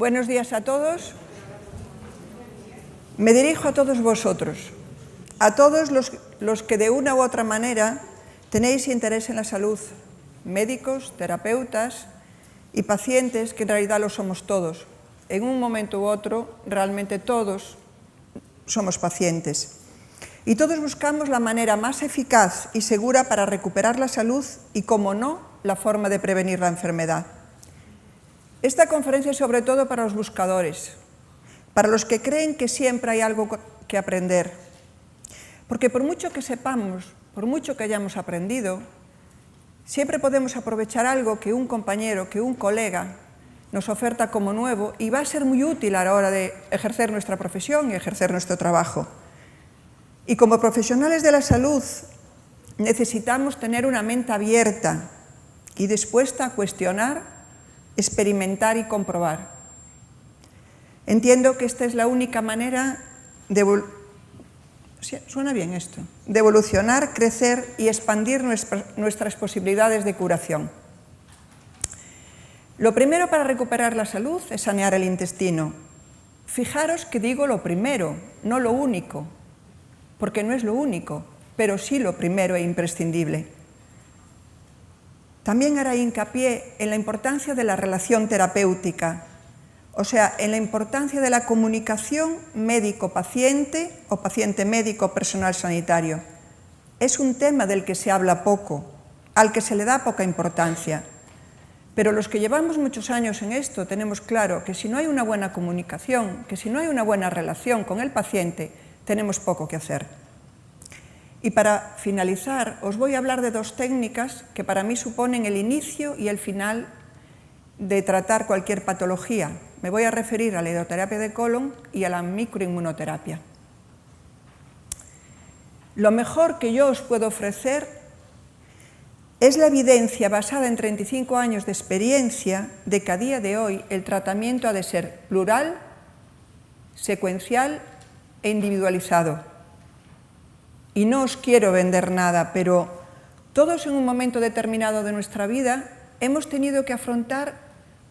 Buenos días a todos. Me dirijo a todos vosotros, a todos los que de una u otra manera tenéis interés en la salud, médicos, terapeutas y pacientes, que en realidad lo somos todos. En un momento u otro, realmente todos somos pacientes. Y todos buscamos la manera más eficaz y segura para recuperar la salud y, como no, la forma de prevenir la enfermedad. Esta conferencia es sobre todo para los buscadores, para los que creen que siempre hay algo que aprender. Porque por mucho que sepamos, por mucho que hayamos aprendido, siempre podemos aprovechar algo que un compañero, que un colega nos oferta como nuevo y va a ser muy útil a la hora de ejercer nuestra profesión y ejercer nuestro trabajo. Y como profesionales de la salud necesitamos tener una mente abierta y dispuesta a cuestionar, experimentar y comprobar. Entiendo que esta es la única manera de evolucionar, crecer y expandir nuestras posibilidades de curación. Lo primero para recuperar la salud es sanear el intestino. Fijaros que digo lo primero, no lo único, porque no es lo único, pero sí lo primero e imprescindible. También hará hincapié en la importancia de la relación terapéutica, o sea, en la importancia de la comunicación médico-paciente o paciente-médico personal sanitario. Es un tema del que se habla poco, al que se le da poca importancia. Pero los que llevamos muchos años en esto tenemos claro que si no hay una buena comunicación, que si no hay una buena relación con el paciente, tenemos poco que hacer. Y para finalizar, os voy a hablar de dos técnicas que para mí suponen el inicio y el final de tratar cualquier patología. Me voy a referir a la hidroterapia de colon y a la microinmunoterapia. Lo mejor que yo os puedo ofrecer es la evidencia basada en 35 años de experiencia de que a día de hoy el tratamiento ha de ser plural, secuencial e individualizado. Y no os quiero vender nada, pero todos en un momento determinado de nuestra vida hemos tenido que afrontar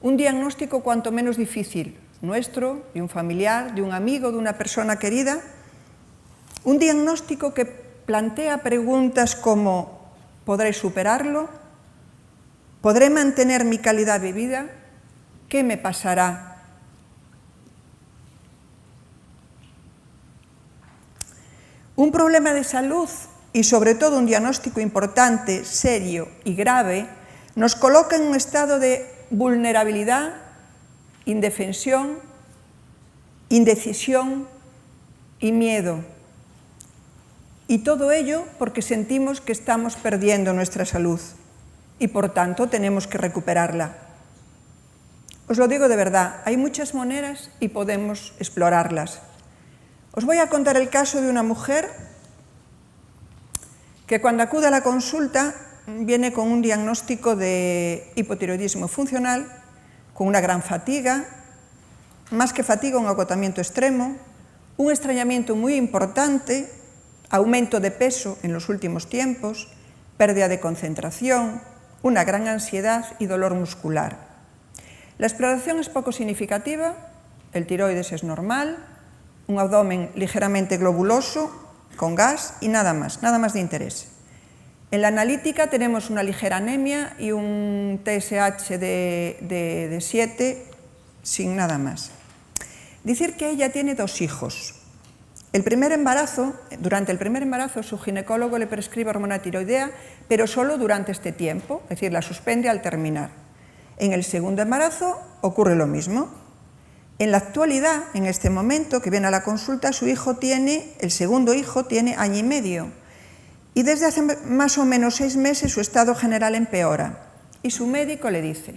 un diagnóstico cuanto menos difícil, nuestro, de un familiar, de un amigo, de una persona querida, un diagnóstico que plantea preguntas como: ¿podré superarlo? ¿Podré mantener mi calidad de vida? ¿Qué me pasará? Un problema de salud y sobre todo un diagnóstico importante, serio y grave nos coloca en un estado de vulnerabilidad, indefensión, indecisión y miedo. Y todo ello porque sentimos que estamos perdiendo nuestra salud y por tanto tenemos que recuperarla. Os lo digo de verdad, hay muchas maneras y podemos explorarlas. Os voy a contar el caso de una mujer que cuando acude a la consulta viene con un diagnóstico de hipotiroidismo funcional, con una gran fatiga, más que fatiga, un agotamiento extremo, un estreñimiento muy importante, aumento de peso en los últimos tiempos, pérdida de concentración, una gran ansiedad y dolor muscular. La exploración es poco significativa, el tiroides es normal, un abdomen ligeramente globuloso, con gas y nada más de interés. En la analítica tenemos una ligera anemia y un TSH de 7 sin nada más. Decir que ella tiene 2 hijos. Durante el primer embarazo su ginecólogo le prescribe hormona tiroidea, pero solo durante este tiempo, es decir, la suspende al terminar. En el segundo embarazo ocurre lo mismo. En la actualidad, en este momento que viene a la consulta, el segundo hijo tiene año y medio y desde hace más o menos 6 meses su estado general empeora y su médico le dice: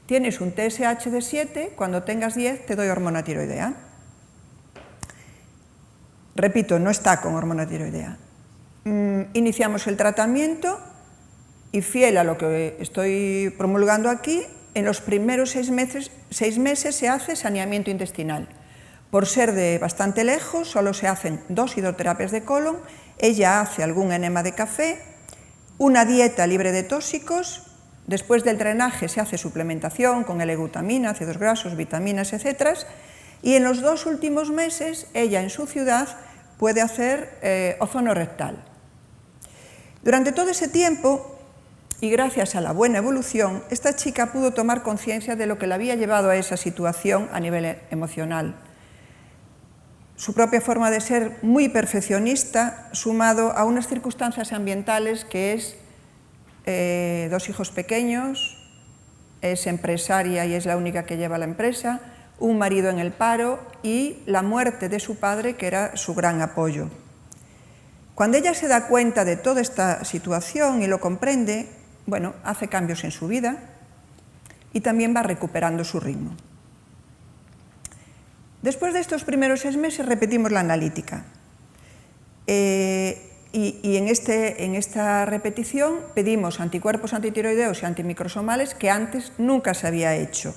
tienes un TSH de 7, cuando tengas 10 te doy hormona tiroidea. Repito, no está con hormona tiroidea. Iniciamos el tratamiento y, fiel a lo que estoy promulgando aquí, en los primeros 6 meses se hace saneamiento intestinal. Por ser de bastante lejos, solo se hacen 2 hidroterapias de colon, ella hace algún enema de café, una dieta libre de tóxicos, Después del drenaje se hace suplementación con L-glutamina, ácidos grasos, vitaminas, etc. Y en los 2 últimos meses, ella en su ciudad puede hacer ozono rectal. Durante todo ese tiempo, y gracias a la buena evolución, esta chica pudo tomar conciencia de lo que la había llevado a esa situación a nivel emocional. Su propia forma de ser muy perfeccionista, sumado a unas circunstancias ambientales que es 2 hijos pequeños, es empresaria y es la única que lleva la empresa, un marido en el paro y la muerte de su padre, que era su gran apoyo. Cuando ella se da cuenta de toda esta situación y lo comprende, bueno, hace cambios en su vida y también va recuperando su ritmo. Después de estos primeros 6 meses repetimos la analítica. Y en esta repetición pedimos anticuerpos antitiroideos y antimicrosomales que antes nunca se había hecho.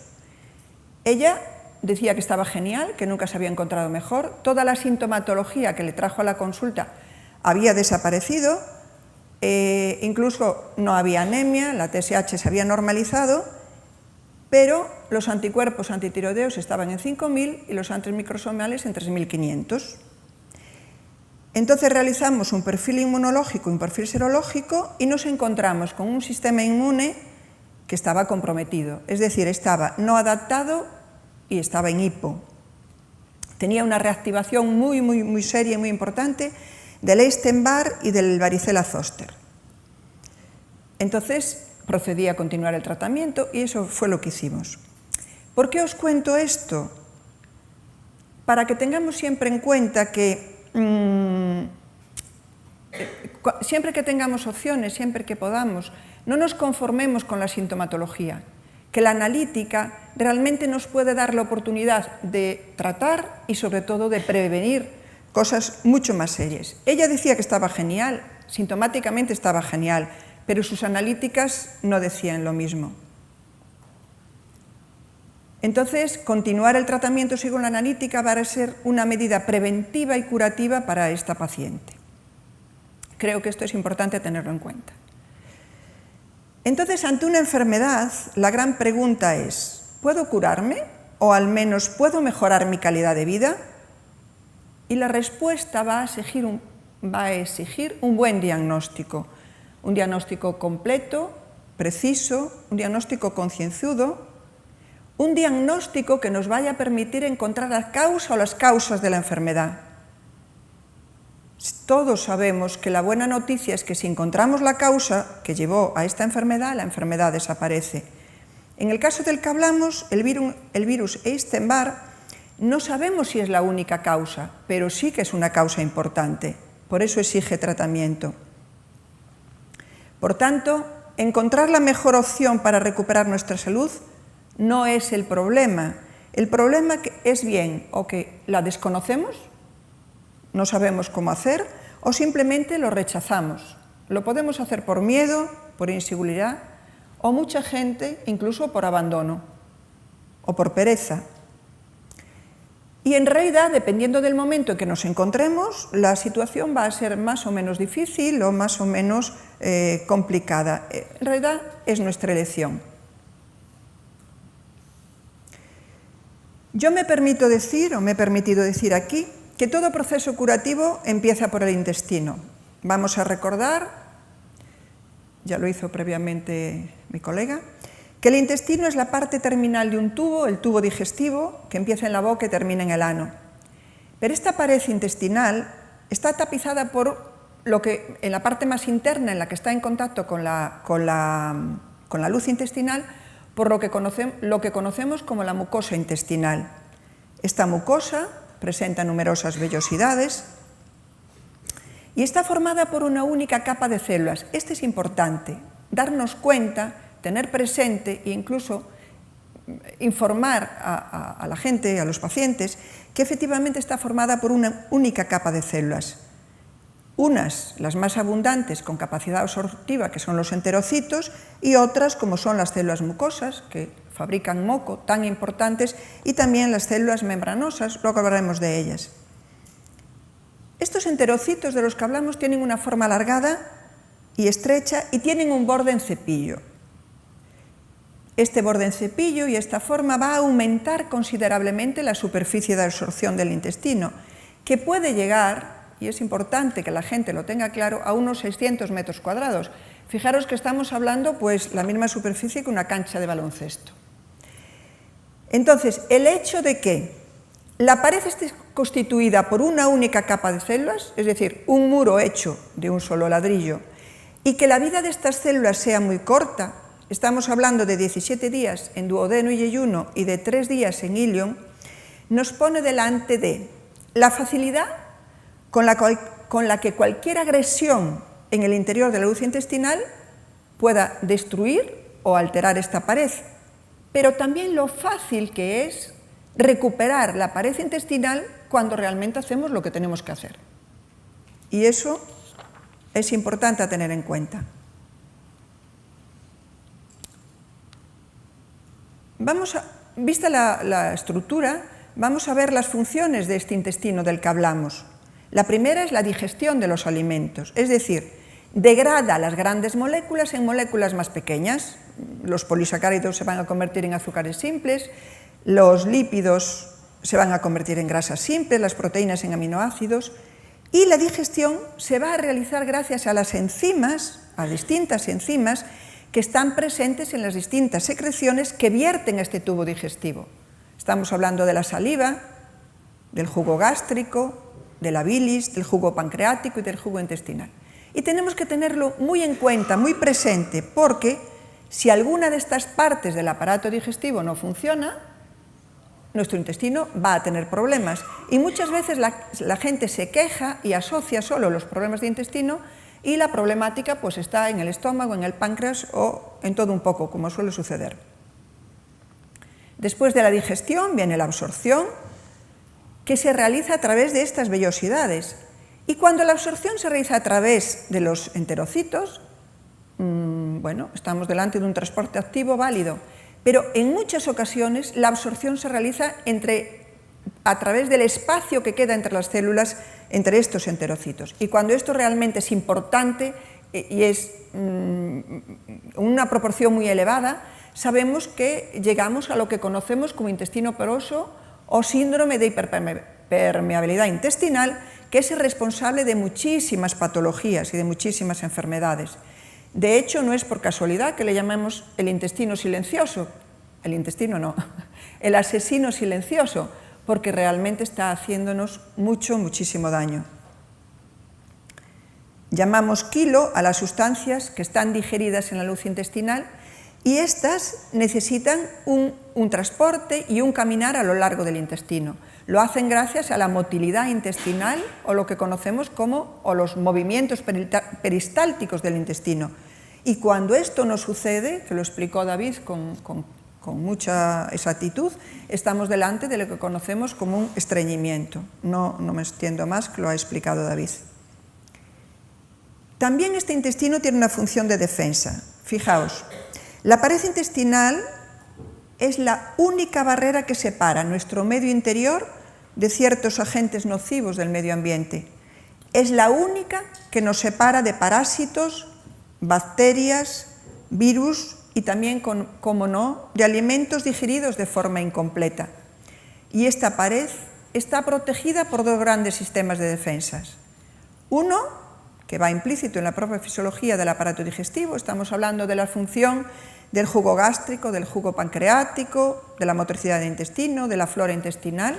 Ella decía que estaba genial, que nunca se había encontrado mejor. Toda la sintomatología que le trajo a la consulta había desaparecido, incluso no había anemia, la TSH se había normalizado, pero los anticuerpos antitiroideos estaban en 5.000 y los antimicrosomales en 3.500. Entonces realizamos un perfil inmunológico y un perfil serológico y nos encontramos con un sistema inmune que estaba comprometido, es decir, estaba no adaptado y estaba en hipo. Tenía una reactivación muy seria y muy importante del Epstein-Barr y del varicela zoster. Entonces procedí a continuar el tratamiento y eso fue lo que hicimos. ¿Por qué os cuento esto? Para que tengamos siempre en cuenta que siempre que tengamos opciones, siempre que podamos, no nos conformemos con la sintomatología, que la analítica realmente nos puede dar la oportunidad de tratar y sobre todo de prevenir cosas mucho más serias. Ella decía que estaba genial, sintomáticamente estaba genial, pero sus analíticas no decían lo mismo. Entonces, continuar el tratamiento según la analítica va a ser una medida preventiva y curativa para esta paciente. Creo que esto es importante tenerlo en cuenta. Entonces, ante una enfermedad, la gran pregunta es, ¿puedo curarme? ¿O al menos puedo mejorar mi calidad de vida? Y la respuesta va a exigir un buen diagnóstico. Un diagnóstico completo, preciso, un diagnóstico concienzudo, un diagnóstico que nos vaya a permitir encontrar la causa o las causas de la enfermedad. Todos sabemos que la buena noticia es que si encontramos la causa que llevó a esta enfermedad, la enfermedad desaparece. En el caso del que hablamos, el virus Epstein-Barr, no sabemos si es la única causa, pero sí que es una causa importante, por eso exige tratamiento. Por tanto, encontrar la mejor opción para recuperar nuestra salud no es el problema. El problema es bien o que la desconocemos, no sabemos cómo hacer, o simplemente lo rechazamos. Lo podemos hacer por miedo, por inseguridad, o mucha gente incluso por abandono o por pereza. Y en realidad, dependiendo del momento en que nos encontremos, la situación va a ser más o menos difícil o más o menos complicada. En realidad, es nuestra elección. Yo me permito decir, o me he permitido decir aquí, que todo proceso curativo empieza por el intestino. Vamos a recordar, ya lo hizo previamente mi colega, que el intestino es la parte terminal de un tubo, el tubo digestivo, que empieza en la boca y termina en el ano. Pero esta pared intestinal está tapizada por lo que, en la parte más interna, en la que está en contacto con la luz intestinal, por lo que conocemos como la mucosa intestinal. Esta mucosa presenta numerosas vellosidades y está formada por una única capa de células. Este es importante, darnos cuenta, tener presente e incluso informar a la gente, a los pacientes, que efectivamente está formada por una única capa de células. Unas, las más abundantes, con capacidad absortiva, que son los enterocitos, y otras, como son las células mucosas, que fabrican moco, tan importantes, y también las células membranosas, luego hablaremos de ellas. Estos enterocitos de los que hablamos tienen una forma alargada y estrecha y tienen un borde en cepillo. Este borde en cepillo y esta forma va a aumentar considerablemente la superficie de absorción del intestino, que puede llegar, y es importante que la gente lo tenga claro, a unos 600 metros cuadrados. Fijaros que estamos hablando pues la misma superficie que una cancha de baloncesto. Entonces, el hecho de que la pared esté constituida por una única capa de células, es decir, un muro hecho de un solo ladrillo, y que la vida de estas células sea muy corta, estamos hablando de 17 días en duodeno y yeyuno y de 3 días en ilion, nos pone delante de la facilidad con la que cualquier agresión en el interior de la luz intestinal pueda destruir o alterar esta pared, pero también lo fácil que es recuperar la pared intestinal cuando realmente hacemos lo que tenemos que hacer. Y eso es importante a tener en cuenta. Vista la estructura, vamos a ver las funciones de este intestino del que hablamos. La primera es la digestión de los alimentos, es decir, degrada las grandes moléculas en moléculas más pequeñas. Los polisacáridos se van a convertir en azúcares simples, los lípidos se van a convertir en grasas simples, las proteínas en aminoácidos, y la digestión se va a realizar gracias a las enzimas, a distintas enzimas, que están presentes en las distintas secreciones que vierten este tubo digestivo. Estamos hablando de la saliva, del jugo gástrico, de la bilis, del jugo pancreático y del jugo intestinal. Y tenemos que tenerlo muy en cuenta, muy presente, porque si alguna de estas partes del aparato digestivo no funciona, nuestro intestino va a tener problemas. Y muchas veces la gente se queja y asocia solo los problemas de intestino y la problemática pues está en el estómago, en el páncreas o en todo un poco, como suele suceder. Después de la digestión viene la absorción, que se realiza a través de estas vellosidades. Y cuando la absorción se realiza a través de los enterocitos, bueno, estamos delante de un transporte activo válido, pero en muchas ocasiones la absorción se realiza a través del espacio que queda entre las células, entre estos enterocitos. Y cuando esto realmente es importante y es una proporción muy elevada, sabemos que llegamos a lo que conocemos como intestino poroso o síndrome de hiperpermeabilidad intestinal, que es el responsable de muchísimas patologías y de muchísimas enfermedades. De hecho, no es por casualidad que le llamamos el intestino silencioso, el intestino no, el asesino silencioso, porque realmente está haciéndonos muchísimo daño. Llamamos quilo a las sustancias que están digeridas en la luz intestinal y estas necesitan un transporte y un caminar a lo largo del intestino. Lo hacen gracias a la motilidad intestinal o lo que conocemos como los movimientos peristálticos del intestino. Y cuando esto no sucede, que lo explicó David con mucha exactitud, estamos delante de lo que conocemos como un estreñimiento. No me extiendo más, que lo ha explicado David. También este intestino tiene una función de defensa. Fijaos, la pared intestinal es la única barrera que separa nuestro medio interior de ciertos agentes nocivos del medio ambiente. Es la única que nos separa de parásitos, bacterias, virus y también, como no, de alimentos digeridos de forma incompleta. Y esta pared está protegida por dos grandes sistemas de defensas. Uno, que va implícito en la propia fisiología del aparato digestivo, estamos hablando de la función del jugo gástrico, del jugo pancreático, de la motricidad del intestino, de la flora intestinal,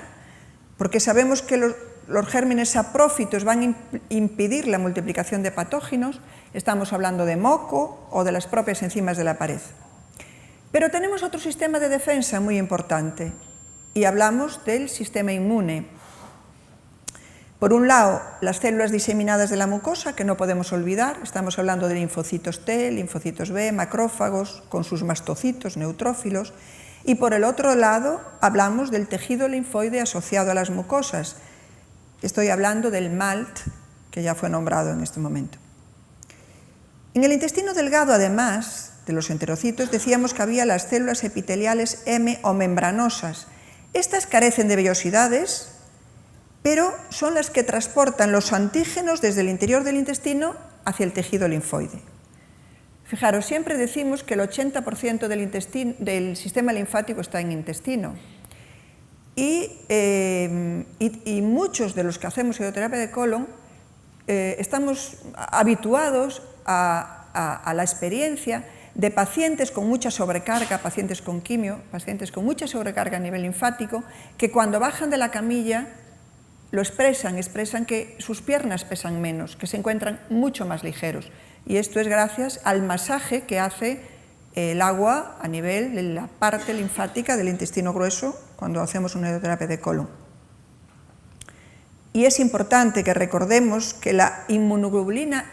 porque sabemos que los gérmenes saprófitos van a impedir la multiplicación de patógenos, estamos hablando de moco o de las propias enzimas de la pared. Pero tenemos otro sistema de defensa muy importante y hablamos del sistema inmune. Por un lado, las células diseminadas de la mucosa, que no podemos olvidar, estamos hablando de linfocitos T, linfocitos B, macrófagos, con sus mastocitos, neutrófilos, y por el otro lado, hablamos del tejido linfoide asociado a las mucosas. Estoy hablando del MALT, que ya fue nombrado en este momento. En el intestino delgado, además de los enterocitos, decíamos que había las células epiteliales M o membranosas. Estas carecen de vellosidades, pero son las que transportan los antígenos desde el interior del intestino hacia el tejido linfoide. Fijaros, siempre decimos que el 80% del sistema linfático está en el intestino. Y muchos de los que hacemos radioterapia de colon estamos habituados a la experiencia de pacientes con mucha sobrecarga, pacientes con quimio, pacientes con mucha sobrecarga a nivel linfático, que cuando bajan de la camilla lo expresan que sus piernas pesan menos, que se encuentran mucho más ligeros. Y esto es gracias al masaje que hace el agua a nivel de la parte linfática del intestino grueso cuando hacemos una radioterapia de colon. Y es importante que recordemos que la inmunoglobulina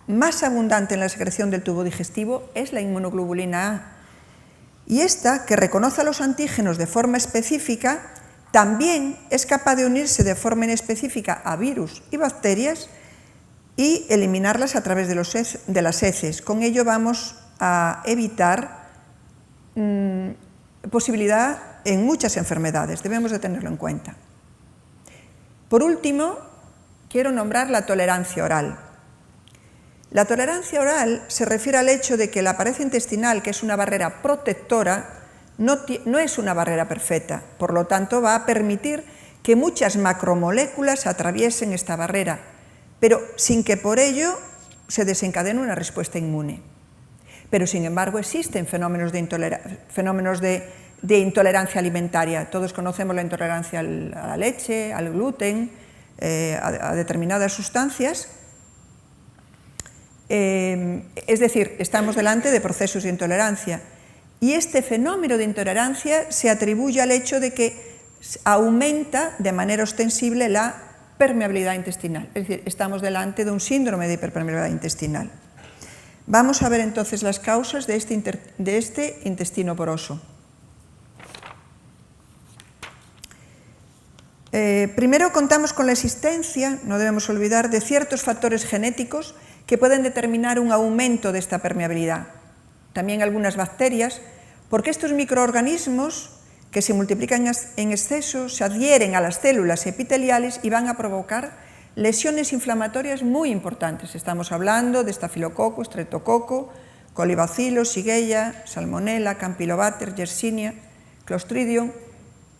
más abundante en la secreción del tubo digestivo es la inmunoglobulina A. Y esta, que reconoce a los antígenos de forma específica, también es capaz de unirse de forma inespecífica a virus y bacterias y eliminarlas a través de las heces. Con ello vamos a evitar posibilidad en muchas enfermedades, debemos de tenerlo en cuenta. Por último, quiero nombrar la tolerancia oral. La tolerancia oral se refiere al hecho de que la pared intestinal, que es una barrera protectora, no es una barrera perfecta, por lo tanto va a permitir que muchas macromoléculas atraviesen esta barrera, pero sin que por ello se desencadene una respuesta inmune. Pero sin embargo existen fenómenos de intolerancia alimentaria. Todos conocemos la intolerancia a la leche, al gluten, a determinadas sustancias. Es decir, estamos delante de procesos de intolerancia. Y este fenómeno de intolerancia se atribuye al hecho de que aumenta de manera ostensible la permeabilidad intestinal. Es decir, estamos delante de un síndrome de hiperpermeabilidad intestinal. Vamos a ver entonces las causas de este intestino poroso. Primero contamos con la existencia, no debemos olvidar, de ciertos factores genéticos que pueden determinar un aumento de esta permeabilidad. También algunas bacterias, porque estos microorganismos que se multiplican en exceso se adhieren a las células epiteliales y van a provocar lesiones inflamatorias muy importantes. Estamos hablando de estafilococo, estreptococo, colibacillus, shigella, salmonella, campylobacter, yersinia, clostridium.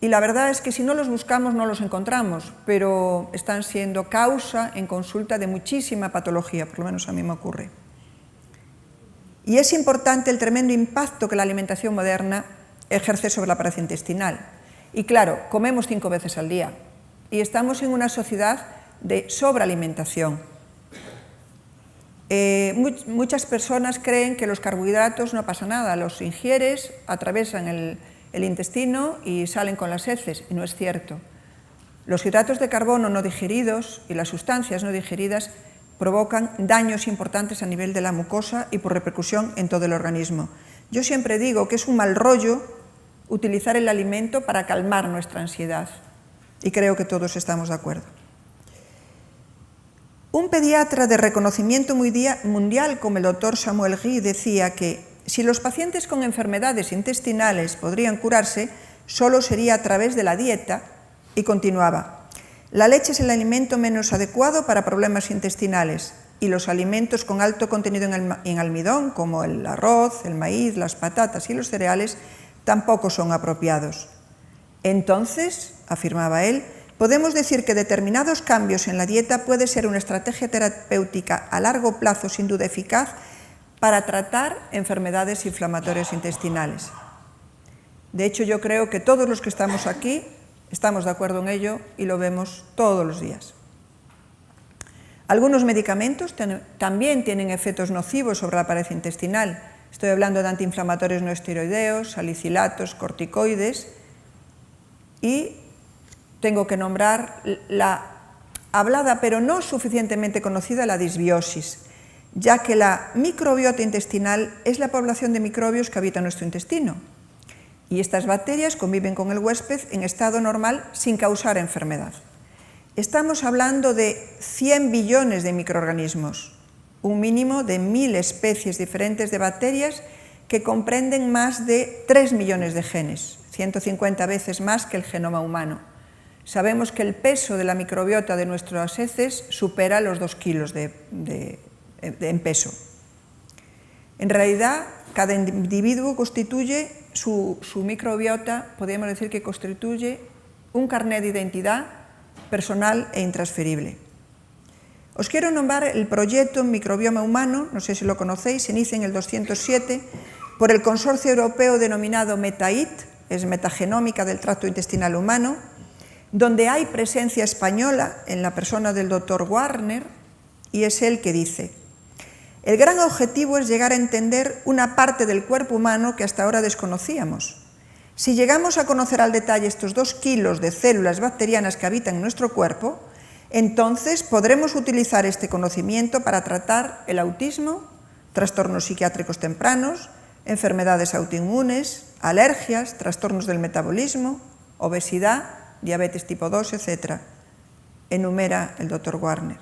Y la verdad es que si no los buscamos no los encontramos, pero están siendo causa en consulta de muchísima patología, por lo menos a mí me ocurre. Y es importante el tremendo impacto que la alimentación moderna ejerce sobre la pared intestinal. Y claro, comemos 5 veces al día y estamos en una sociedad de sobrealimentación. Muchas personas creen que los carbohidratos no pasa nada, los ingieres, atravesan el intestino y salen con las heces, y no es cierto. Los hidratos de carbono no digeridos y las sustancias no digeridas provocan daños importantes a nivel de la mucosa y por repercusión en todo el organismo. Yo siempre digo que es un mal rollo utilizar el alimento para calmar nuestra ansiedad, y creo que todos estamos de acuerdo. Un pediatra de reconocimiento mundial como el Dr. Samuel Guy decía que si los pacientes con enfermedades intestinales podrían curarse, solo sería a través de la dieta, y continuaba: la leche es el alimento menos adecuado para problemas intestinales y los alimentos con alto contenido en almidón, como el arroz, el maíz, las patatas y los cereales, tampoco son apropiados. Entonces, afirmaba él, podemos decir que determinados cambios en la dieta puede ser una estrategia terapéutica a largo plazo sin duda eficaz para tratar enfermedades inflamatorias intestinales. De hecho, yo creo que todos los que estamos aquí estamos de acuerdo en ello y lo vemos todos los días. Algunos medicamentos también tienen efectos nocivos sobre la pared intestinal. Estoy hablando de antiinflamatorios no esteroideos, salicilatos, corticoides, y tengo que nombrar la hablada pero no suficientemente conocida, la disbiosis, ya que la microbiota intestinal es la población de microbios que habitan nuestro intestino. Y estas bacterias conviven con el huésped en estado normal sin causar enfermedad. Estamos hablando de 100 billones de microorganismos, un mínimo de 1000 especies diferentes de bacterias que comprenden más de 3 millones de genes, 150 veces más que el genoma humano. Sabemos que el peso de la microbiota de nuestras heces supera los 2 kilos en peso. En realidad, cada individuo constituye su microbiota, podríamos decir que constituye un carnet de identidad personal e intransferible. Os quiero nombrar el proyecto Microbioma Humano, no sé si lo conocéis, se inicia en el 207 por el consorcio europeo denominado METAIT, es metagenómica del tracto intestinal humano, donde hay presencia española en la persona del doctor Warner, y es él que dice: el gran objetivo es llegar a entender una parte del cuerpo humano que hasta ahora desconocíamos. Si llegamos a conocer al detalle estos 2 kilos de células bacterianas que habitan en nuestro cuerpo, entonces podremos utilizar este conocimiento para tratar el autismo, trastornos psiquiátricos tempranos, enfermedades autoinmunes, alergias, trastornos del metabolismo, obesidad, diabetes tipo 2, etc. Enumera el doctor Warner.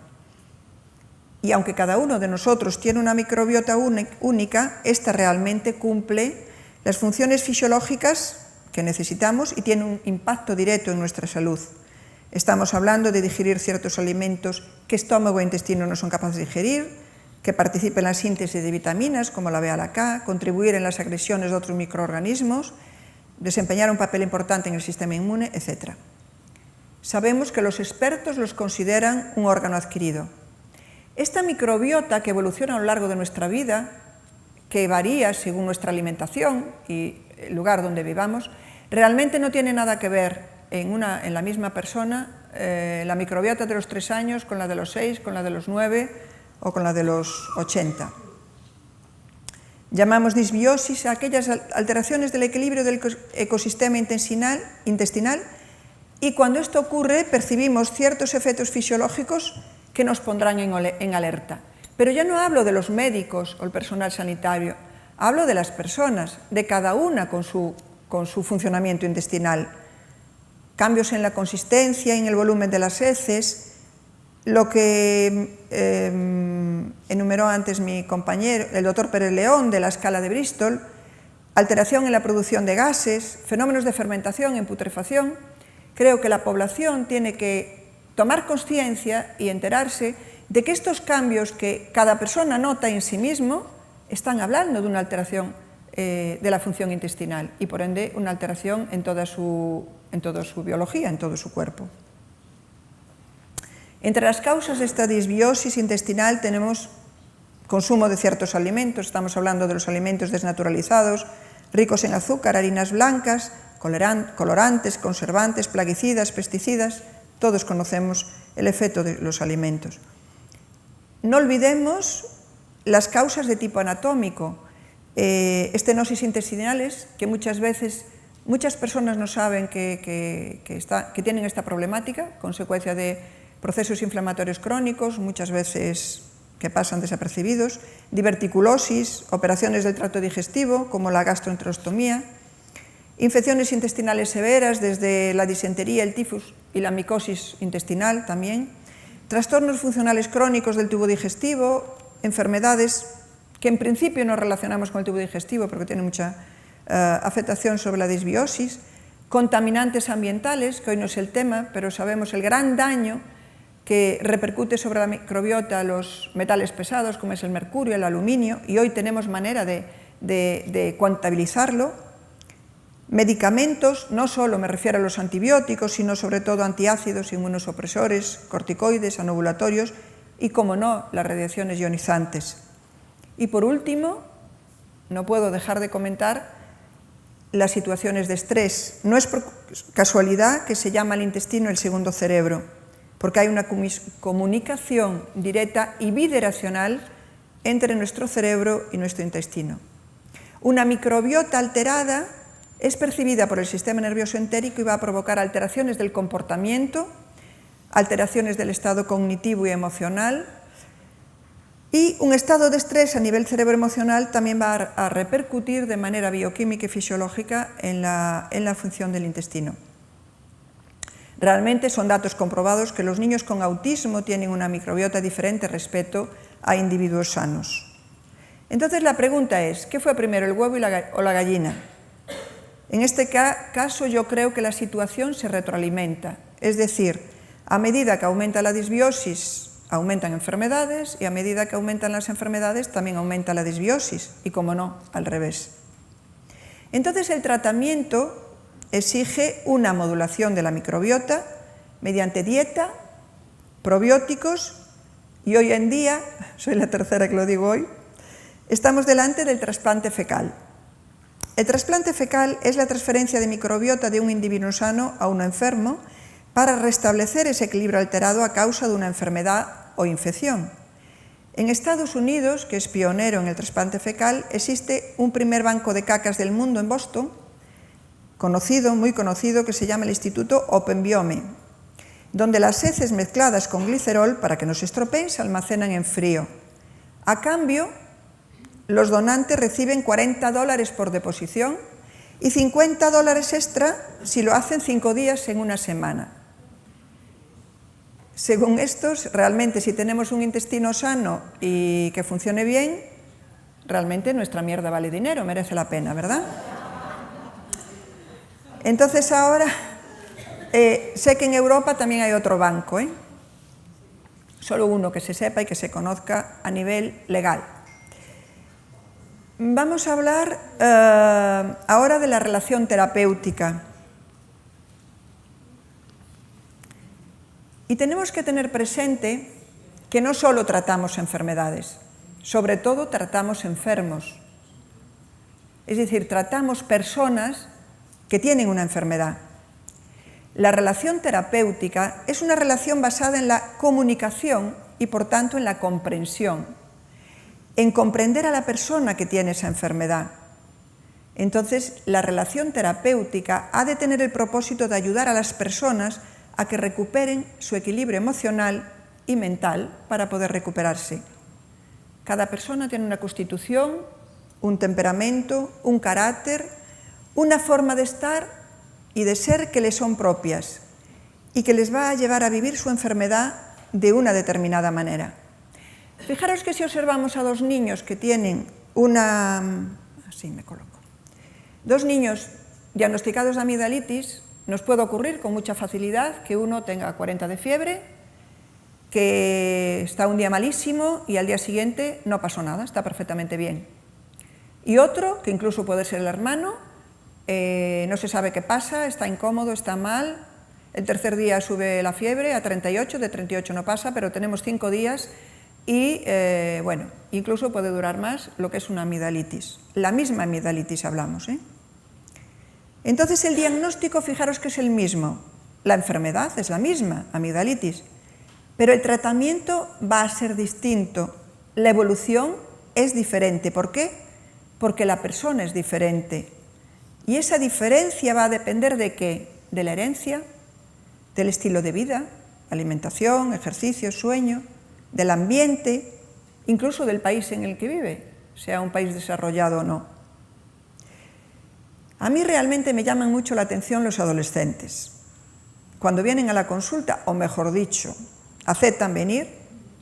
Y aunque cada uno de nosotros tiene una microbiota única, esta realmente cumple las funciones fisiológicas que necesitamos y tiene un impacto directo en nuestra salud. Estamos hablando de digerir ciertos alimentos que estómago e intestino no son capaces de digerir, que participen en la síntesis de vitaminas, como la beta-K, contribuir en las agresiones de otros microorganismos, desempeñar un papel importante en el sistema inmune, etc. Sabemos que los expertos los consideran un órgano adquirido. Esta microbiota que evoluciona a lo largo de nuestra vida, que varía según nuestra alimentación y el lugar donde vivamos, realmente no tiene nada que ver en la misma persona la microbiota de los 3 años con la de los 6, con la de los 9 o con la de los 80. Llamamos disbiosis a aquellas alteraciones del equilibrio del ecosistema intestinal y cuando esto ocurre percibimos ciertos efectos fisiológicos que nos pondrán en alerta. Pero ya no hablo de los médicos o el personal sanitario, hablo de las personas, de cada una con su funcionamiento intestinal. Cambios en la consistencia, en el volumen de las heces, lo que enumeró antes mi compañero, el doctor Pérez León, de la escala de Bristol, alteración en la producción de gases, fenómenos de fermentación en putrefacción. Creo que la población tiene que tomar conciencia y enterarse de que estos cambios que cada persona nota en sí mismo están hablando de una alteración de la función intestinal y, por ende, una alteración en toda su biología, en todo su cuerpo. Entre las causas de esta disbiosis intestinal tenemos consumo de ciertos alimentos, estamos hablando de los alimentos desnaturalizados, ricos en azúcar, harinas blancas, colorantes, conservantes, plaguicidas, pesticidas. Todos conocemos el efecto de los alimentos. No olvidemos las causas de tipo anatómico, estenosis intestinales, que muchas veces muchas personas no saben que tienen esta problemática, consecuencia de procesos inflamatorios crónicos, muchas veces que pasan desapercibidos, diverticulosis, operaciones del tracto digestivo, como la gastroenterostomía, infecciones intestinales severas, desde la disentería, el tifus y la micosis intestinal también, trastornos funcionales crónicos del tubo digestivo, enfermedades que en principio no relacionamos con el tubo digestivo porque tienen mucha afectación sobre la disbiosis, contaminantes ambientales, que hoy no es el tema, pero sabemos el gran daño que repercute sobre la microbiota los metales pesados, como es el mercurio, el aluminio, y hoy tenemos manera de cuantabilizarlo. Medicamentos, no solo me refiero a los antibióticos, sino sobre todo antiácidos, inmunosupresores, corticoides, anovulatorios y, como no, las radiaciones ionizantes. Y por último, no puedo dejar de comentar las situaciones de estrés. No es por casualidad que se llama al intestino el segundo cerebro, porque hay una comunicación directa y bidireccional entre nuestro cerebro y nuestro intestino. Una microbiota alterada es percibida por el sistema nervioso entérico y va a provocar alteraciones del comportamiento, alteraciones del estado cognitivo y emocional, y un estado de estrés a nivel cerebroemocional también va a repercutir de manera bioquímica y fisiológica en la función del intestino. Realmente son datos comprobados que los niños con autismo tienen una microbiota diferente respecto a individuos sanos. Entonces la pregunta es, ¿qué fue primero, el huevo o la gallina? En este caso yo creo que la situación se retroalimenta, es decir, a medida que aumenta la disbiosis aumentan enfermedades y a medida que aumentan las enfermedades también aumenta la disbiosis y, como no, al revés. Entonces el tratamiento exige una modulación de la microbiota mediante dieta, probióticos y hoy en día, soy la tercera que lo digo hoy, estamos delante del trasplante fecal. El trasplante fecal es la transferencia de microbiota de un individuo sano a uno enfermo para restablecer ese equilibrio alterado a causa de una enfermedad o infección. En Estados Unidos, que es pionero en el trasplante fecal, existe un primer banco de cacas del mundo en Boston, muy conocido, que se llama el Instituto OpenBiome, donde las heces mezcladas con glicerol, para que no se estropeen, se almacenan en frío. A cambio, los donantes reciben $40 por deposición y $50 extra si lo hacen 5 días en una semana. Según estos, realmente si tenemos un intestino sano y que funcione bien, realmente nuestra mierda vale dinero, merece la pena, ¿verdad? Entonces ahora, sé que en Europa también hay otro banco, solo uno que se sepa y que se conozca a nivel legal. Vamos a hablar ahora de la relación terapéutica. Y tenemos que tener presente que no solo tratamos enfermedades, sobre todo tratamos enfermos. Es decir, tratamos personas que tienen una enfermedad. La relación terapéutica es una relación basada en la comunicación y, por tanto, en la comprensión, en comprender a la persona que tiene esa enfermedad. Entonces, la relación terapéutica ha de tener el propósito de ayudar a las personas a que recuperen su equilibrio emocional y mental para poder recuperarse. Cada persona tiene una constitución, un temperamento, un carácter, una forma de estar y de ser que les son propias y que les va a llevar a vivir su enfermedad de una determinada manera. Fijaros que si observamos a dos niños que tienen dos niños diagnosticados de amigdalitis, nos puede ocurrir con mucha facilidad que uno tenga 40 de fiebre, que está un día malísimo y al día siguiente no pasó nada, está perfectamente bien. Y otro, que incluso puede ser el hermano, no se sabe qué pasa, está incómodo, está mal, el tercer día sube la fiebre a 38, de 38 no pasa, pero tenemos 5 días y, bueno, incluso puede durar más lo que es una amigdalitis. La misma amigdalitis hablamos, Entonces el diagnóstico, fijaros que es el mismo, la enfermedad es la misma, amigdalitis, pero el tratamiento va a ser distinto, la evolución es diferente. ¿Por qué? Porque la persona es diferente y esa diferencia va a depender ¿de qué? De la herencia, del estilo de vida, alimentación, ejercicio, sueño, del ambiente, incluso del país en el que vive, sea un país desarrollado o no. A mí realmente me llaman mucho la atención los adolescentes. Cuando vienen a la consulta, o mejor dicho, aceptan venir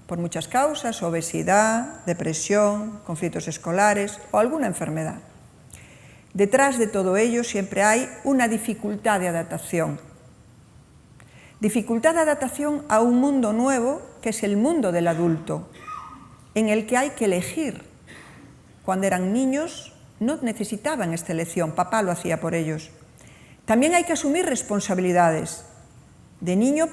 por muchas causas, obesidad, depresión, conflictos escolares o alguna enfermedad. Detrás de todo ello siempre hay una dificultad de adaptación. Dificultad de adaptación a un mundo nuevo, que es el mundo del adulto, en el que hay que elegir. Cuando eran niños, no necesitaban esta elección, papá lo hacía por ellos. También hay que asumir responsabilidades. De niño,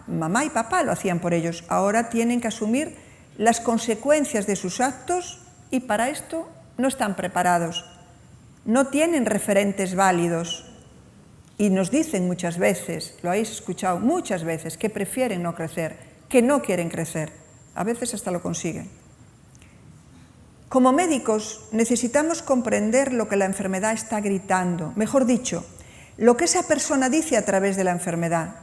mamá y papá lo hacían por ellos. Ahora tienen que asumir las consecuencias de sus actos y para esto no están preparados. No tienen referentes válidos y nos dicen muchas veces, lo habéis escuchado muchas veces, que prefieren no crecer, que no quieren crecer. A veces hasta lo consiguen. Como médicos necesitamos comprender lo que la enfermedad está gritando, mejor dicho, lo que esa persona dice a través de la enfermedad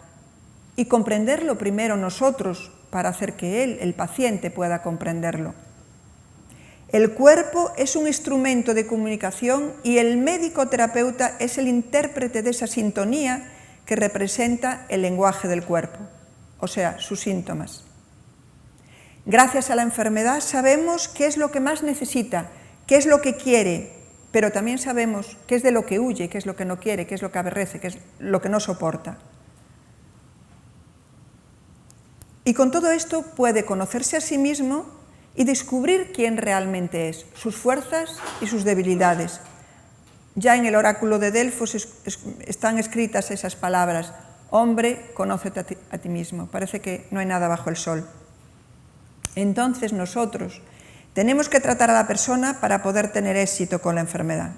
y comprenderlo primero nosotros para hacer que él, el paciente, pueda comprenderlo. El cuerpo es un instrumento de comunicación y el médico terapeuta es el intérprete de esa sintonía que representa el lenguaje del cuerpo, o sea, sus síntomas. Gracias a la enfermedad sabemos qué es lo que más necesita, qué es lo que quiere, pero también sabemos qué es de lo que huye, qué es lo que no quiere, qué es lo que aborrece, qué es lo que no soporta. Y con todo esto puede conocerse a sí mismo y descubrir quién realmente es, sus fuerzas y sus debilidades. Ya en el oráculo de Delfos están escritas esas palabras: hombre, conócete a ti mismo. Parece que no hay nada bajo el sol. Entonces nosotros tenemos que tratar a la persona para poder tener éxito con la enfermedad.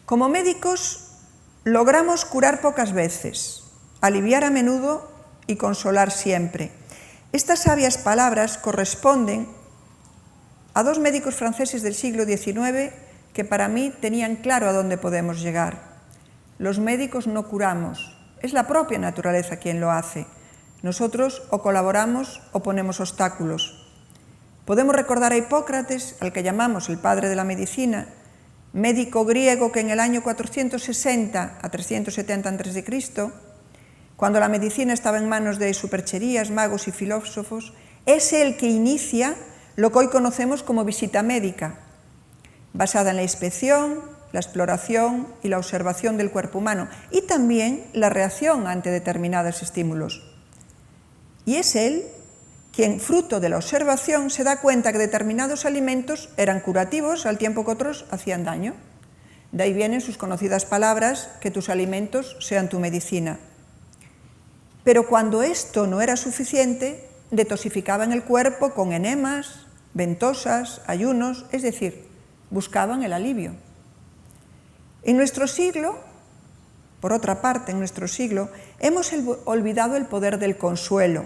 Como médicos, logramos curar pocas veces, aliviar a menudo y consolar siempre. Estas sabias palabras corresponden a dos médicos franceses del siglo XIX que para mí tenían claro a dónde podemos llegar. Los médicos no curamos, es la propia naturaleza quien lo hace. Nosotros o colaboramos o ponemos obstáculos. Podemos recordar a Hipócrates, al que llamamos el padre de la medicina, médico griego que en el año 460 a 370 a.C., cuando la medicina estaba en manos de supercherías, magos y filósofos, es el que inicia lo que hoy conocemos como visita médica, basada en la inspección, la exploración y la observación del cuerpo humano, y también la reacción ante determinados estímulos. Y es él quien, fruto de la observación, se da cuenta que determinados alimentos eran curativos al tiempo que otros hacían daño. De ahí vienen sus conocidas palabras, que tus alimentos sean tu medicina. Pero cuando esto no era suficiente, detoxificaban el cuerpo con enemas, ventosas, ayunos, es decir, buscaban el alivio. En nuestro siglo, por otra parte, en nuestro siglo, hemos olvidado el poder del consuelo.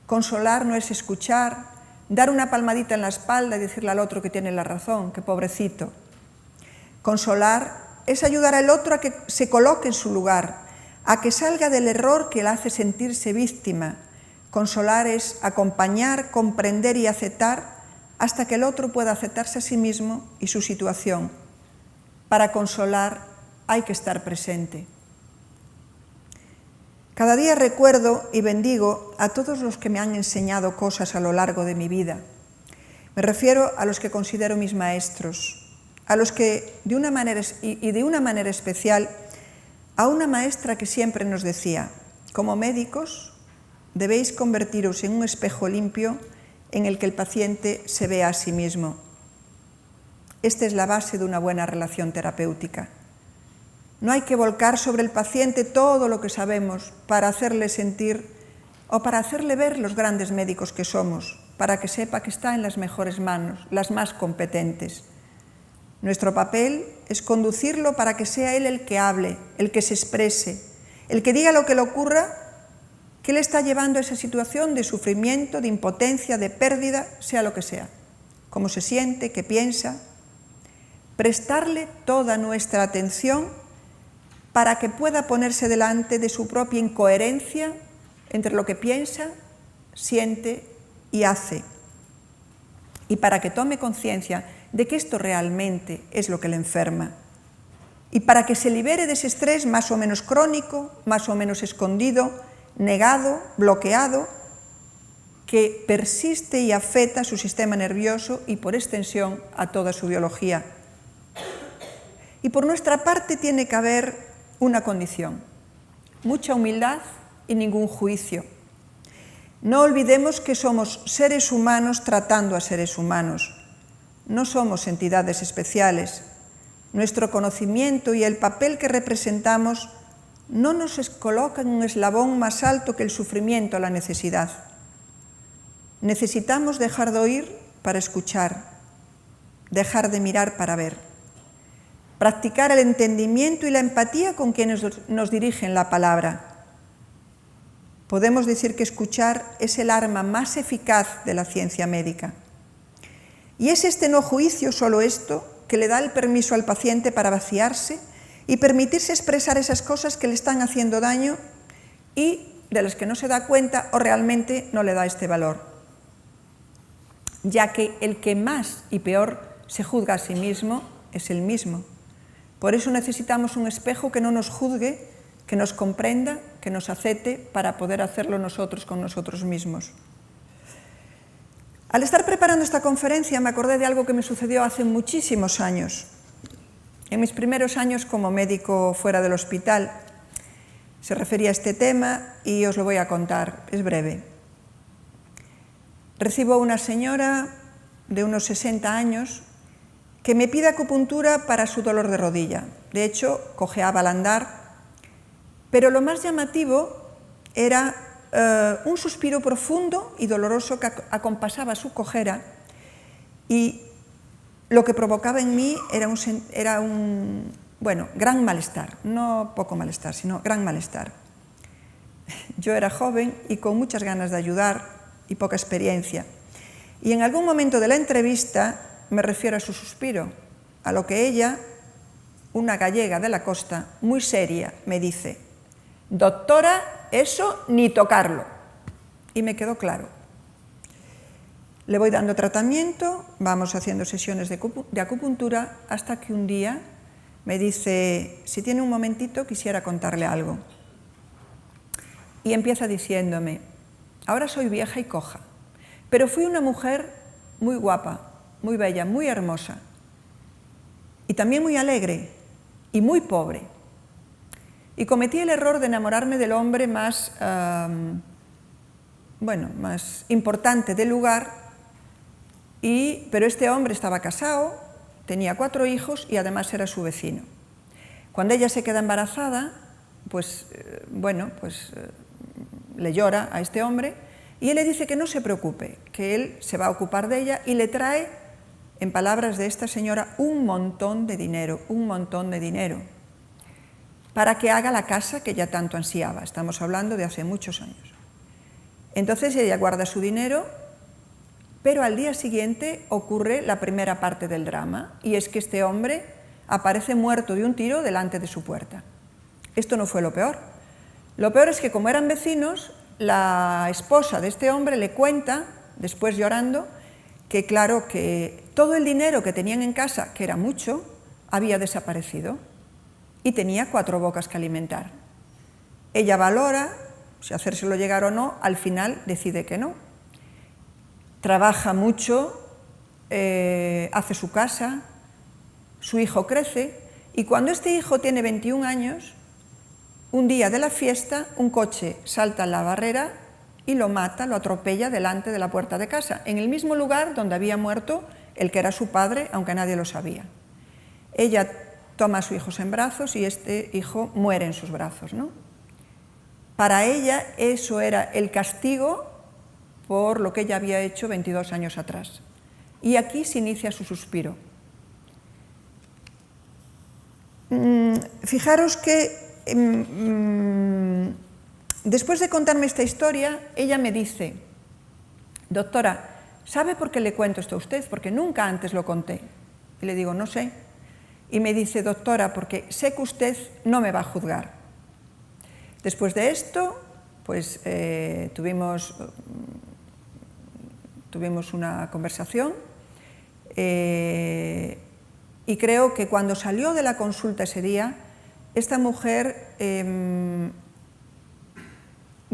Consolar no es escuchar, dar una palmadita en la espalda y decirle al otro que tiene la razón, que pobrecito. Consolar es ayudar al otro a que se coloque en su lugar, a que salga del error que le hace sentirse víctima. Consolar es acompañar, comprender y aceptar hasta que el otro pueda aceptarse a sí mismo y su situación. Para consolar hay que estar presente. Cada día recuerdo y bendigo a todos los que me han enseñado cosas a lo largo de mi vida. Me refiero a los que considero mis maestros, a los que de una manera especial, a una maestra que siempre nos decía: como médicos debéis convertiros en un espejo limpio en el que el paciente se vea a sí mismo. Esta es la base de una buena relación terapéutica. No hay que volcar sobre el paciente todo lo que sabemos para hacerle sentir o para hacerle ver los grandes médicos que somos, para que sepa que está en las mejores manos, las más competentes. Nuestro papel es conducirlo para que sea él el que hable, el que se exprese, el que diga lo que le ocurra, que le está llevando a esa situación de sufrimiento, de impotencia, de pérdida, sea lo que sea, cómo se siente, qué piensa. Prestarle toda nuestra atención para que pueda ponerse delante de su propia incoherencia entre lo que piensa, siente y hace, y para que tome conciencia de que esto realmente es lo que le enferma, y para que se libere de ese estrés más o menos crónico, más o menos escondido, negado, bloqueado, que persiste y afecta a su sistema nervioso y por extensión a toda su biología. Y por nuestra parte tiene que haber una condición: mucha humildad y ningún juicio. No olvidemos que somos seres humanos tratando a seres humanos. No somos entidades especiales. Nuestro conocimiento y el papel que representamos no nos coloca en un eslabón más alto que el sufrimiento o la necesidad. Necesitamos dejar de oír para escuchar, dejar de mirar para ver, practicar el entendimiento y la empatía con quienes nos dirigen la palabra. Podemos decir que escuchar es el arma más eficaz de la ciencia médica. Y es este no juicio, solo esto, que le da el permiso al paciente para vaciarse y permitirse expresar esas cosas que le están haciendo daño y de las que no se da cuenta o realmente no le da este valor. Ya que el que más y peor se juzga a sí mismo es él mismo. Por eso necesitamos un espejo que no nos juzgue, que nos comprenda, que nos acepte para poder hacerlo nosotros con nosotros mismos. Al estar preparando esta conferencia me acordé de algo que me sucedió hace muchísimos años. En mis primeros años como médico fuera del hospital, Se refería a este tema y os lo voy a contar, es breve. Recibo una señora de unos 60 años que me pide acupuntura para su dolor de rodilla. De hecho, cojeaba al andar, pero lo más llamativo era un suspiro profundo y doloroso que acompasaba su cojera, y lo que provocaba en mí era un gran malestar, no poco malestar, sino gran malestar. Yo era joven y con muchas ganas de ayudar y poca experiencia. Y en algún momento de la entrevista me refiero a su suspiro, a lo que ella, una gallega de la costa, muy seria, me dice: «Doctora, eso ni tocarlo». Y me quedó claro. Le voy dando tratamiento, vamos haciendo sesiones de acupuntura, hasta que un día me dice: «Si tiene un momentito, quisiera contarle algo». Y empieza diciéndome: «Ahora soy vieja y coja, pero fui una mujer muy guapa, muy bella, muy hermosa, y también muy alegre y muy pobre. Y cometí el error de enamorarme del hombre más importante del lugar, pero este hombre estaba casado, tenía 4 hijos y además era su vecino. Cuando ella se queda embarazada, le llora a este hombre y él le dice que no se preocupe, que él se va a ocupar de ella, y le trae, en palabras de esta señora, un montón de dinero, para que haga la casa que ella tanto ansiaba. Estamos hablando de hace muchos años. Entonces ella guarda su dinero, pero al día siguiente ocurre la primera parte del drama, y es que este hombre aparece muerto de un tiro delante de su puerta. Esto no fue lo peor. Lo peor es que, como eran vecinos, la esposa de este hombre le cuenta, después llorando, que claro, que todo el dinero que tenían en casa, que era mucho, había desaparecido y tenía 4 bocas que alimentar. Ella valora si hacérselo llegar o no, al final decide que no. Trabaja mucho, hace su casa, su hijo crece, y cuando este hijo tiene 21 años, un día de la fiesta, un coche salta en la barrera y lo mata, lo atropella delante de la puerta de casa, en el mismo lugar donde había muerto el que era su padre, aunque nadie lo sabía. Ella toma a su hijo en brazos y este hijo muere en sus brazos, ¿no? Para ella eso era el castigo por lo que ella había hecho 22 años atrás. Y aquí se inicia su suspiro. Fijaros que después de contarme esta historia, ella me dice: doctora, ¿sabe por qué le cuento esto a usted? Porque nunca antes lo conté. Y le digo: no sé. Y me dice: doctora, porque sé que usted no me va a juzgar. Después de esto, pues tuvimos una conversación y creo que cuando salió de la consulta ese día, esta mujer de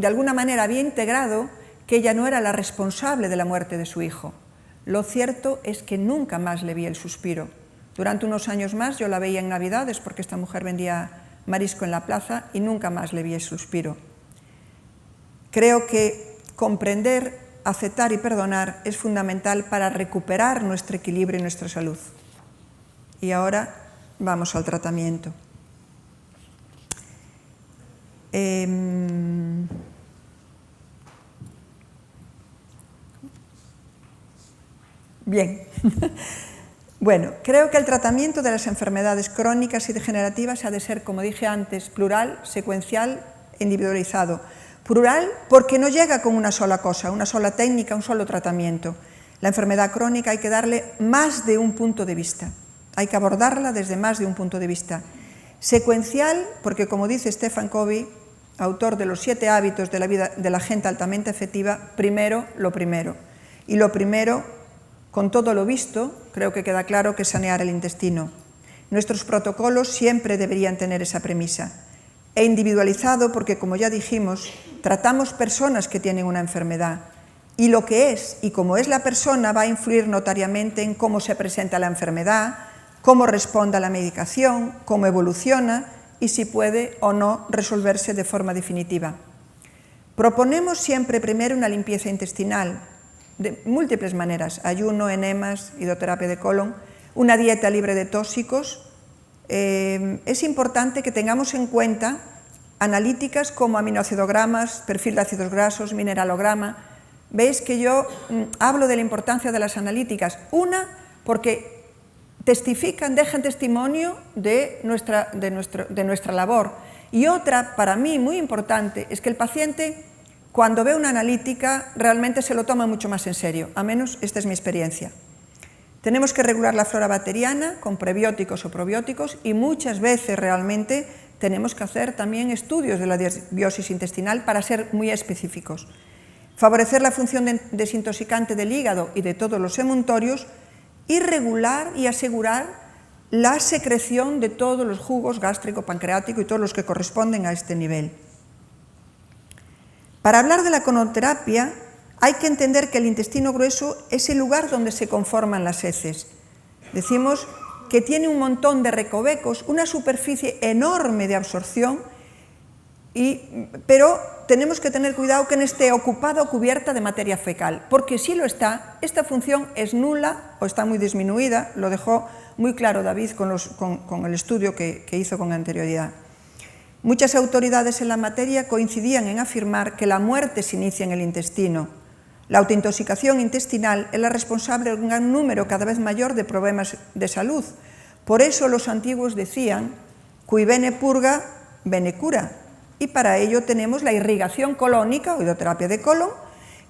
alguna manera había integrado que ella no era la responsable de la muerte de su hijo. Lo cierto es que nunca más le vi el suspiro. Durante unos años más yo la veía en Navidades, porque esta mujer vendía marisco en la plaza, y nunca más le vi el suspiro. Creo que comprender, aceptar y perdonar es fundamental para recuperar nuestro equilibrio y nuestra salud. Y ahora vamos al tratamiento. Bien. Bueno, creo que el tratamiento de las enfermedades crónicas y degenerativas ha de ser, como dije antes, plural, secuencial e individualizado. Plural porque no llega con una sola cosa, una sola técnica, un solo tratamiento. La enfermedad crónica hay que darle más de un punto de vista. Hay que abordarla desde más de un punto de vista. Secuencial porque, como dice Stephen Covey, autor de los 7 hábitos de la vida de la gente altamente efectiva, primero lo primero. Y lo primero, con todo lo visto, creo que queda claro que es sanear el intestino. Nuestros protocolos siempre deberían tener esa premisa. E individualizado porque, como ya dijimos, tratamos personas que tienen una enfermedad. Y lo que es y cómo es la persona va a influir notariamente en cómo se presenta la enfermedad, cómo responde a la medicación, cómo evoluciona y si puede o no resolverse de forma definitiva. Proponemos siempre primero una limpieza intestinal, de múltiples maneras: ayuno, enemas, hidroterapia de colon, una dieta libre de tóxicos. Es importante que tengamos en cuenta analíticas como aminoacidogramas, perfil de ácidos grasos, mineralograma. Veis que yo hablo de la importancia de las analíticas. Una, porque testifican, dejan testimonio de nuestra labor. Y otra, para mí muy importante, es que el paciente, cuando ve una analítica, realmente se lo toma mucho más en serio. A menos esta es mi experiencia. Tenemos que regular la flora bacteriana con prebióticos o probióticos, y muchas veces realmente tenemos que hacer también estudios de la desbiosis intestinal para ser muy específicos. Favorecer la función desintoxicante del hígado y de todos los emuntorios, y regular y asegurar la secreción de todos los jugos gástrico, pancreático y todos los que corresponden a este nivel. Para hablar de la colonoterapia, hay que entender que el intestino grueso es el lugar donde se conforman las heces. Decimos que tiene un montón de recovecos, una superficie enorme de absorción, pero tenemos que tener cuidado que no esté ocupada o cubierta de materia fecal, porque si lo está, esta función es nula o está muy disminuida. Lo dejó muy claro David con el estudio que hizo con anterioridad. Muchas autoridades en la materia coincidían en afirmar que la muerte se inicia en el intestino. La autointoxicación intestinal es la responsable de un gran número cada vez mayor de problemas de salud. Por eso los antiguos decían: cui bene purga, bene cura. Y para ello tenemos la irrigación colónica o hidroterapia de colon,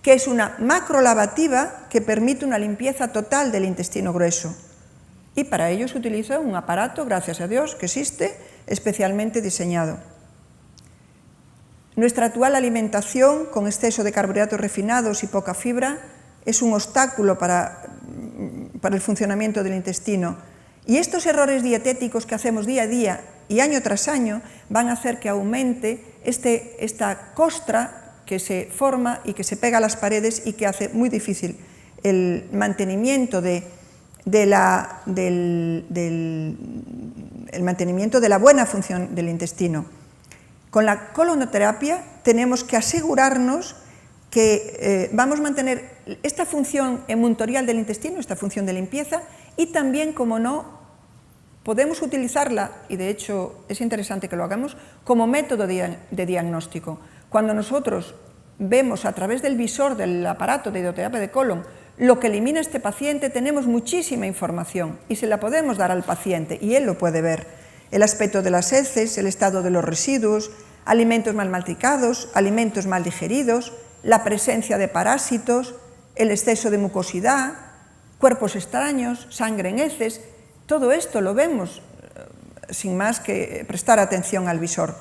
que es una macrolavativa que permite una limpieza total del intestino grueso. Y para ello se utiliza un aparato, gracias a Dios, que existe, especialmente diseñado. Nuestra actual alimentación, con exceso de carbohidratos refinados y poca fibra, es un obstáculo para el funcionamiento del intestino. Y estos errores dietéticos que hacemos día a día y año tras año van a hacer que aumente esta costra que se forma y que se pega a las paredes y que hace muy difícil el mantenimiento de la buena función del intestino. Con la colonoterapia tenemos que asegurarnos que vamos a mantener esta función emuntorial del intestino, esta función de limpieza, y también, como no, podemos utilizarla, y de hecho es interesante que lo hagamos, como método de diagnóstico. Cuando nosotros vemos a través del visor del aparato de hidroterapia de colon lo que elimina este paciente, tenemos muchísima información y se la podemos dar al paciente y él lo puede ver. El aspecto de las heces, el estado de los residuos, alimentos mal masticados, alimentos mal digeridos, la presencia de parásitos, el exceso de mucosidad, cuerpos extraños, sangre en heces. Todo esto lo vemos sin más que prestar atención al visor.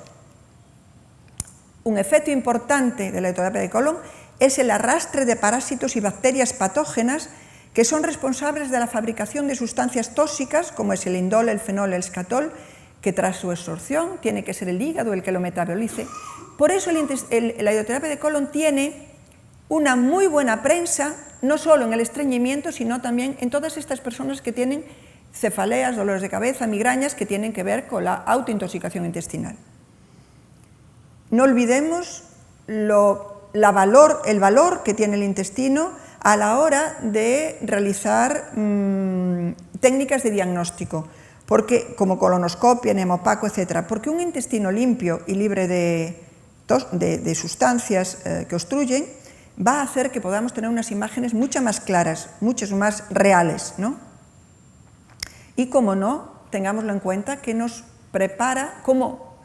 Un efecto importante de la hidroterapia de colon es el arrastre de parásitos y bacterias patógenas que son responsables de la fabricación de sustancias tóxicas como es el indol, el fenol, el escatol, que tras su absorción tiene que ser el hígado el que lo metabolice. Por eso la hidroterapia de colon tiene una muy buena prensa, no solo en el estreñimiento, sino también en todas estas personas que tienen cefaleas, dolores de cabeza, migrañas, que tienen que ver con la autointoxicación intestinal. No olvidemos el valor que tiene el intestino a la hora de realizar técnicas de diagnóstico, porque, como colonoscopia, hemopaco, etc. Porque un intestino limpio y libre de sustancias que obstruyen va a hacer que podamos tener unas imágenes mucho más claras, mucho más reales, ¿no? Y, como no, tengámoslo en cuenta que nos prepara como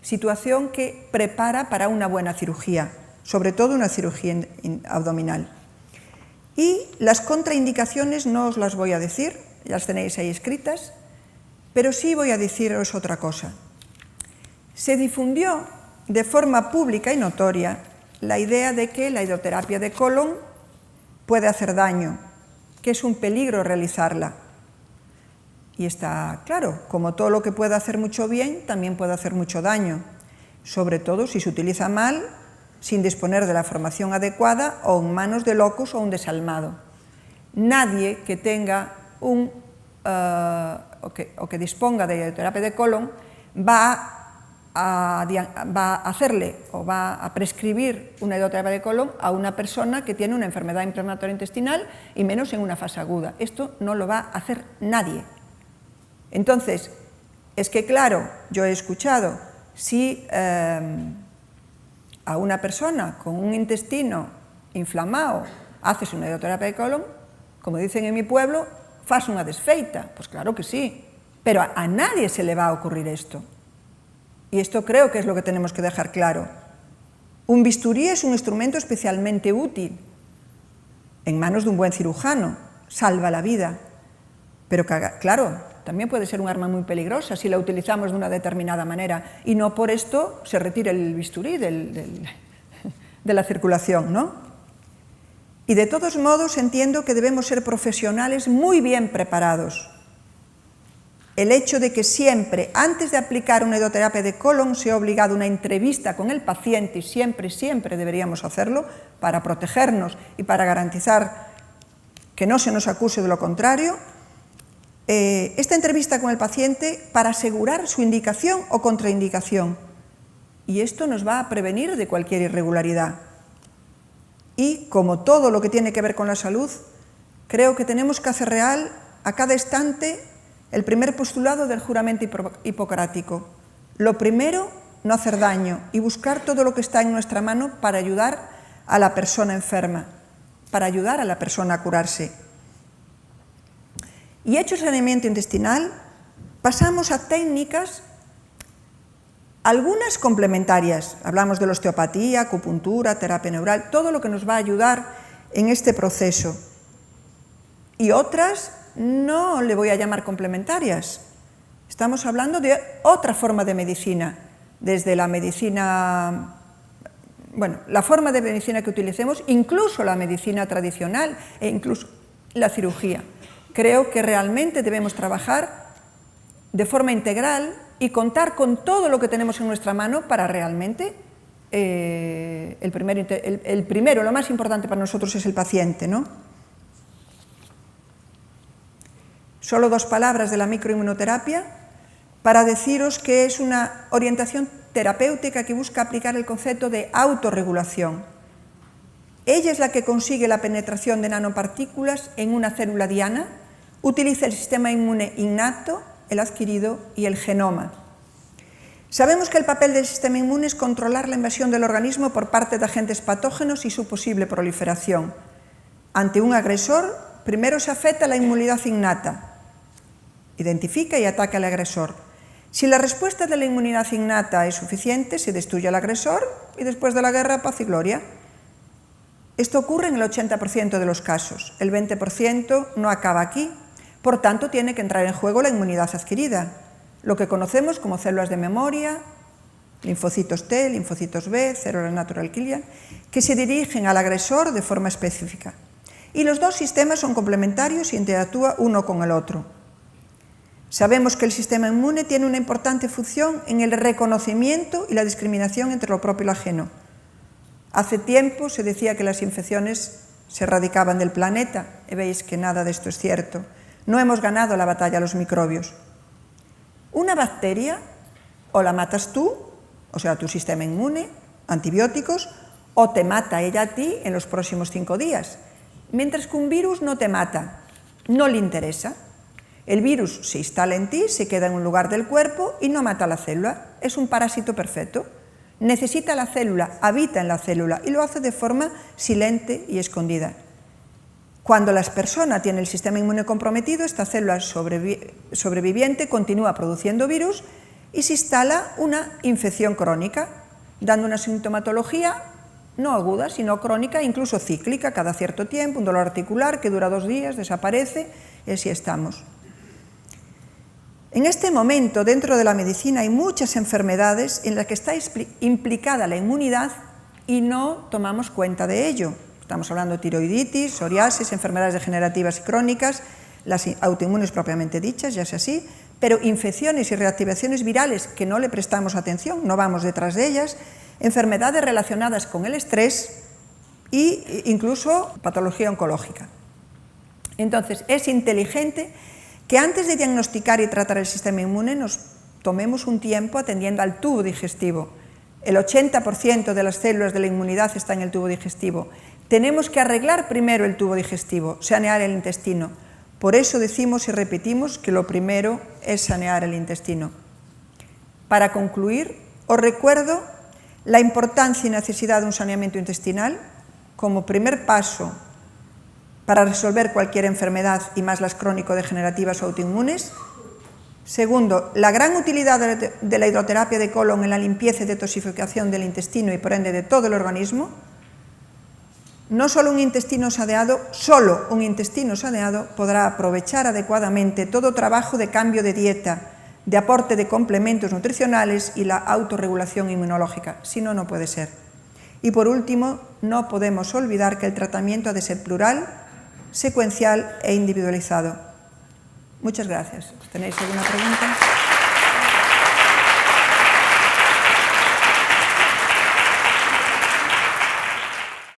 situación que prepara para una buena cirugía, sobre todo una cirugía abdominal. Y las contraindicaciones no os las voy a decir, ya las tenéis ahí escritas, pero sí voy a deciros otra cosa. Se difundió de forma pública y notoria la idea de que la hidroterapia de colon puede hacer daño, que es un peligro realizarla. Y está claro, como todo lo que puede hacer mucho bien, también puede hacer mucho daño, sobre todo si se utiliza mal, sin disponer de la formación adecuada o en manos de locos o un desalmado. Nadie que tenga o que disponga de hidroterapia de colon va a hacerle o va a prescribir una hidroterapia de colon a una persona que tiene una enfermedad inflamatoria intestinal y menos en una fase aguda. Esto no lo va a hacer nadie. Entonces, es que claro, yo he escuchado, si a una persona con un intestino inflamado haces una hidroterapia de colon, como dicen en mi pueblo, fas unha desfeita. Pues claro que sí, pero a nadie se le va a ocurrir esto. Y esto creo que es lo que tenemos que dejar claro. Un bisturí es un instrumento especialmente útil en manos de un buen cirujano, salva la vida. Pero claro, también puede ser un arma muy peligrosa si la utilizamos de una determinada manera y no por esto se retire el bisturí de la circulación, ¿no? Y de todos modos entiendo que debemos ser profesionales muy bien preparados. El hecho de que siempre, antes de aplicar una hidroterapia de colon, sea obligado una entrevista con el paciente, y siempre deberíamos hacerlo, para protegernos y para garantizar que no se nos acuse de lo contrario, esta entrevista con el paciente para asegurar su indicación o contraindicación. Y esto nos va a prevenir de cualquier irregularidad. Y, como todo lo que tiene que ver con la salud, creo que tenemos que hacer real a cada instante el primer postulado del juramento hipocrático. Lo primero, no hacer daño y buscar todo lo que está en nuestra mano para ayudar a la persona enferma, para ayudar a la persona a curarse. Y hecho el saneamiento intestinal, pasamos a técnicas, algunas complementarias. Hablamos de la osteopatía, acupuntura, terapia neural, todo lo que nos va a ayudar en este proceso. Y otras no le voy a llamar complementarias. Estamos hablando de otra forma de medicina, desde la medicina, bueno, la forma de medicina que utilicemos, incluso la medicina tradicional e incluso la cirugía. Creo que realmente debemos trabajar de forma integral y contar con todo lo que tenemos en nuestra mano para realmente, el primero, lo más importante para nosotros es el paciente, ¿no? Solo 2 palabras de la microinmunoterapia para deciros que es una orientación terapéutica que busca aplicar el concepto de autorregulación. Ella es la que consigue la penetración de nanopartículas en una célula diana, utiliza el sistema inmune innato, el adquirido y el genoma. Sabemos que el papel del sistema inmune es controlar la invasión del organismo por parte de agentes patógenos y su posible proliferación. Ante un agresor, primero se afecta la inmunidad innata, identifica y ataca al agresor. Si la respuesta de la inmunidad innata es suficiente, se destruye al agresor y después de la guerra, paz y gloria. Esto ocurre en el 80% de los casos, el 20% no acaba aquí, por tanto tiene que entrar en juego la inmunidad adquirida, lo que conocemos como células de memoria, linfocitos T, linfocitos B, células natural killer, que se dirigen al agresor de forma específica. Y los 2 sistemas son complementarios y interactúan uno con el otro. Sabemos que el sistema inmune tiene una importante función en el reconocimiento y la discriminación entre lo propio y lo ajeno. Hace tiempo se decía que las infecciones se erradicaban del planeta, y veis que nada de esto es cierto. No hemos ganado la batalla a los microbios. Una bacteria o la matas tú, o sea, tu sistema inmune, antibióticos, o te mata ella a ti en los próximos 5 días. Mientras que un virus no te mata, no le interesa. El virus se instala en ti, se queda en un lugar del cuerpo y no mata a la célula. Es un parásito perfecto. Necesita la célula, habita en la célula y lo hace de forma silente y escondida. Cuando la persona tiene el sistema inmune comprometido, esta célula sobreviviente continúa produciendo virus y se instala una infección crónica, dando una sintomatología no aguda, sino crónica, incluso cíclica, cada cierto tiempo, un dolor articular que dura 2 días, desaparece y así estamos. En este momento, dentro de la medicina, hay muchas enfermedades en las que está implicada la inmunidad y no tomamos cuenta de ello. Estamos hablando de tiroiditis, psoriasis, enfermedades degenerativas y crónicas, las autoinmunes propiamente dichas, ya sea así, pero infecciones y reactivaciones virales que no le prestamos atención, no vamos detrás de ellas, enfermedades relacionadas con el estrés e incluso patología oncológica. Entonces, es inteligente que antes de diagnosticar y tratar el sistema inmune nos tomemos un tiempo atendiendo al tubo digestivo. El 80% de las células de la inmunidad está en el tubo digestivo. Tenemos que arreglar primero el tubo digestivo, sanear el intestino. Por eso decimos y repetimos que lo primero es sanear el intestino. Para concluir, os recuerdo la importancia y necesidad de un saneamiento intestinal como primer paso para resolver cualquier enfermedad y más las crónico-degenerativas o autoinmunes. Segundo, la gran utilidad de la hidroterapia de colon en la limpieza y detoxificación del intestino y por ende de todo el organismo. No solo un intestino saneado podrá aprovechar adecuadamente todo trabajo de cambio de dieta, de aporte de complementos nutricionales y la autorregulación inmunológica, si no, no puede ser. Y por último, no podemos olvidar que el tratamiento ha de ser plural, secuencial e individualizado. Muchas gracias. ¿Tenéis alguna pregunta?